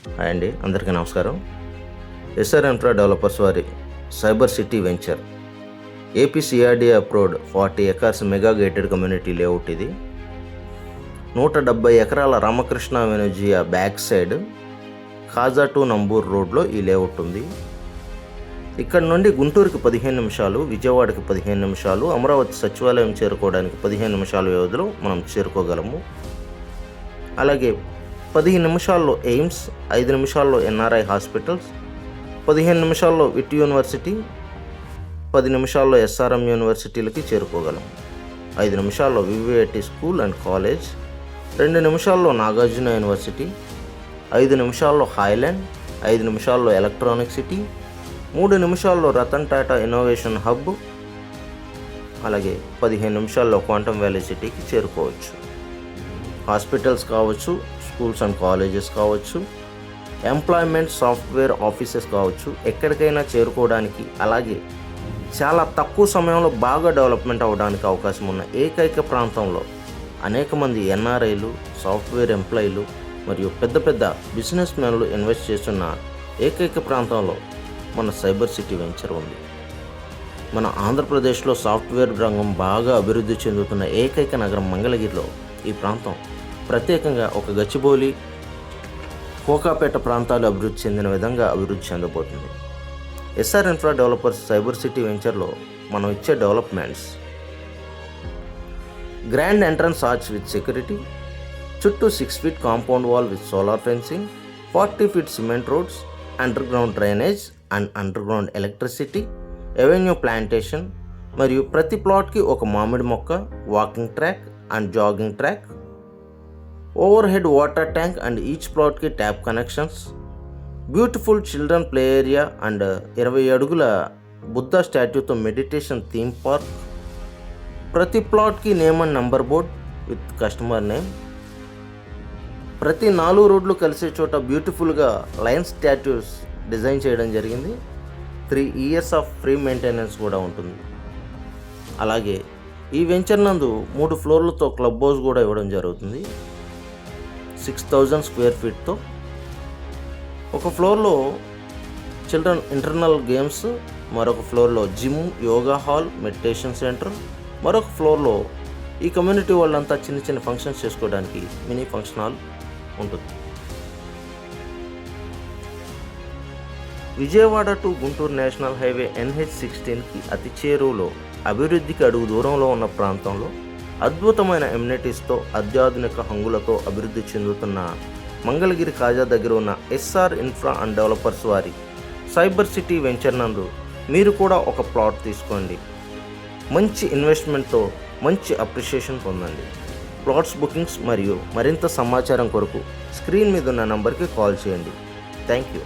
Hi అండి, అందరికీ నమస్కారం. ఎస్ఆర్ ఇన్ఫ్రా డెవలపర్స్ వారి cyber city venture APCRD approved 40 acres mega gated community layout. ఇది 170 ఎకరాల రామకృష్ణ వెనుజియా back side Khaja to Nambur రోడ్లో ఈ లేఅవుట్ ఉంది. ఇక్కడ నుండి గుంటూరుకి 15 నిమిషాలు, విజయవాడకి 15 నిమిషాలు, అమరావతి సచివాలయం చేరుకోవడానికి 15 నిమిషాల వ్యవధిలో మనం చేరుకోగలము. అలాగే 15 నిమిషాల్లో ఎయిమ్స్, 5 నిమిషాల్లో ఎన్ఆర్ఐ హాస్పిటల్స్, 15 నిమిషాల్లో విట్ యూనివర్సిటీ, 10 నిమిషాల్లో ఎస్ఆర్ఎం యూనివర్సిటీలకి చేరుకోగలం. 5 నిమిషాల్లో వివిఐటి స్కూల్ అండ్ కాలేజ్, 2 నిమిషాల్లో నాగార్జున యూనివర్సిటీ, 5 నిమిషాల్లో హైలాండ్, 5 నిమిషాల్లో ఎలక్ట్రానిక్ సిటీ, 3 నిమిషాల్లో రతన్ టాటా ఇన్నోవేషన్ హబ్, అలాగే 15 నిమిషాల్లో క్వాంటమ్ వ్యాలీ సిటీకి చేరుకోవచ్చు. హాస్పిటల్స్ కావచ్చు, స్కూల్స్ అండ్ కాలేజెస్ కావచ్చు, ఎంప్లాయ్మెంట్ సాఫ్ట్వేర్ ఆఫీసెస్ కావచ్చు, ఎక్కడికైనా చేరుకోవడానికి, అలాగే చాలా తక్కువ సమయంలో బాగా డెవలప్మెంట్ అవ్వడానికి అవకాశం ఉన్న ఏకైక ప్రాంతంలో అనేక మంది ఎన్ఆర్ఐలు, సాఫ్ట్వేర్ ఎంప్లాయీలు మరియు పెద్ద పెద్ద బిజినెస్ మ్యాన్లు ఇన్వెస్ట్ చేస్తున్న ఏకైక ప్రాంతంలో మన సైబర్ సిటీ వెంచర్ ఉంది. మన ఆంధ్రప్రదేశ్లో సాఫ్ట్వేర్ రంగం బాగా అభివృద్ధి చెందుతున్న ఏకైక నగరం మంగళగిరిలో ఈ ప్రాంతం ప్రత్యేకంగా ఒక గచ్చిబౌలి, కోకాపేట ప్రాంతాలు అభివృద్ధి చెందిన విధంగా అభివృద్ధి చెందబోతుంది. SR infra developers cyber city వెంచర్లో మనం ఇచ్చే developments: grand entrance arch with security, చుట్టూ 6 feet compound wall with solar fencing, 40 feet cement roads, underground drainage and underground electricity, avenue plantation, మరియు ప్రతి ప్లాట్కి ఒక మామిడి మొక్క, walking track and jogging track, overhead water tank and each ప్లాట్కి tap connections, beautiful children play area and 20 అడుగుల బుద్ధ స్టాట్యూతో meditation theme park, ప్రతి ప్లాట్కి name and number board with customer name, ప్రతి 4 రోడ్లు కలిసే చోట బ్యూటిఫుల్గా లైన్ స్టాట్యూస్ డిజైన్ చేయడం జరిగింది. 3 years ఆఫ్ ఫ్రీ మెయింటెనెన్స్ కూడా ఉంటుంది. అలాగే ఈ వెంచర్ నందు 3 ఫ్లోర్లతో క్లబ్ హౌస్ కూడా ఇవ్వడం జరుగుతుంది. 6000 square feetతో ఒక ఫ్లోర్లో చిల్డ్రన్ ఇంటర్నల్ గేమ్స్, మరొక ఫ్లోర్లో gym, yoga hall, meditation centre, మరొక ఫ్లోర్లో ఈ కమ్యూనిటీ వాళ్ళంతా చిన్న చిన్న ఫంక్షన్స్ చేసుకోవడానికి మినీ ఫంక్షన్ హాల్ ఉంటుంది. Vijayawada to Guntur national highway NH16కి అతి చేరువలో, అభివృద్ధికి అడుగు దూరంలో ఉన్న ప్రాంతంలో అద్భుతమైన ఎమ్యూనిటీస్తో, అత్యాధునిక హంగులతో అభివృద్ధి చెందుతున్న మంగళగిరి కాజా దగ్గర ఉన్న ఎస్ఆర్ ఇన్ఫ్రా అండ్ డెవలపర్స్ వారి సైబర్ సిటీ వెంచర్ నందు మీరు కూడా ఒక ప్లాట్ తీసుకోండి. మంచి ఇన్వెస్ట్మెంట్తో మంచి అప్రిషియేషన్ పొందండి. ప్లాట్స్ బుకింగ్స్ మరియు మరింత సమాచారం కొరకు స్క్రీన్ మీద ఉన్న నంబర్కి కాల్ చేయండి. Thank you.